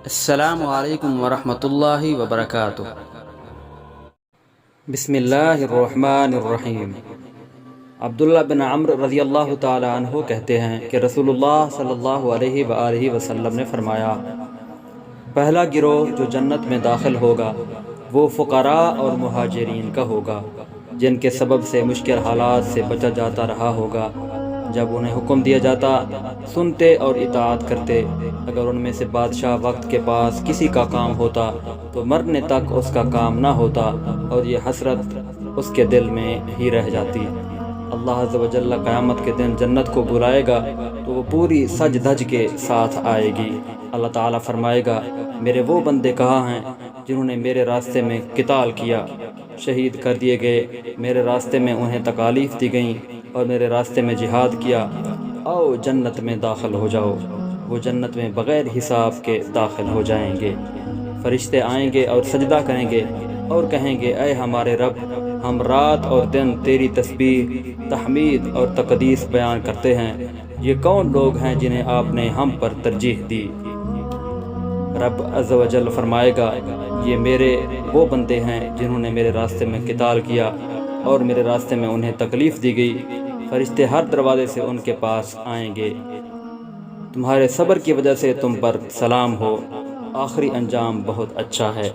السلام علیکم ورحمۃ اللہ وبرکاتہ۔ بسم اللہ الرحمن الرحیم۔ عبداللہ بن عمرو رضی اللہ تعالی عنہ کہتے ہیں کہ رسول اللہ صلی اللہ علیہ وآلہ وسلم نے فرمایا، پہلا گروہ جو جنت میں داخل ہوگا وہ فقراء اور مہاجرین کا ہوگا، جن کے سبب سے مشکل حالات سے بچا جاتا رہا ہوگا۔ جب انہیں حکم دیا جاتا سنتے اور اطاعت کرتے۔ اگر ان میں سے بادشاہ وقت کے پاس کسی کا کام ہوتا تو مرنے تک اس کا کام نہ ہوتا، اور یہ حسرت اس کے دل میں ہی رہ جاتی۔ اللہ عز و جل قیامت کے دن جنت کو بلائے گا تو وہ پوری سج دھج کے ساتھ آئے گی۔ اللہ تعالیٰ فرمائے گا، میرے وہ بندے کہاں ہیں جنہوں نے میرے راستے میں قتال کیا، شہید کر دیے گئے، میرے راستے میں انہیں تکالیف دی گئیں اور میرے راستے میں جہاد کیا، آؤ جنت میں داخل ہو جاؤ۔ وہ جنت میں بغیر حساب کے داخل ہو جائیں گے۔ فرشتے آئیں گے اور سجدہ کریں گے اور کہیں گے، اے ہمارے رب، ہم رات اور دن تیری تسبیح، تحمید اور تقدیس بیان کرتے ہیں۔ یہ کون لوگ ہیں جنہیں آپ نے ہم پر ترجیح دی؟ رب عز و جل فرمائے گا، یہ میرے وہ بندے ہیں جنہوں نے میرے راستے میں قتال کیا اور میرے راستے میں انہیں تکلیف دی گئی۔ فرشتے ہر دروازے سے ان کے پاس آئیں گے، تمہارے صبر کی وجہ سے تم پر سلام ہو، آخری انجام بہت اچھا ہے۔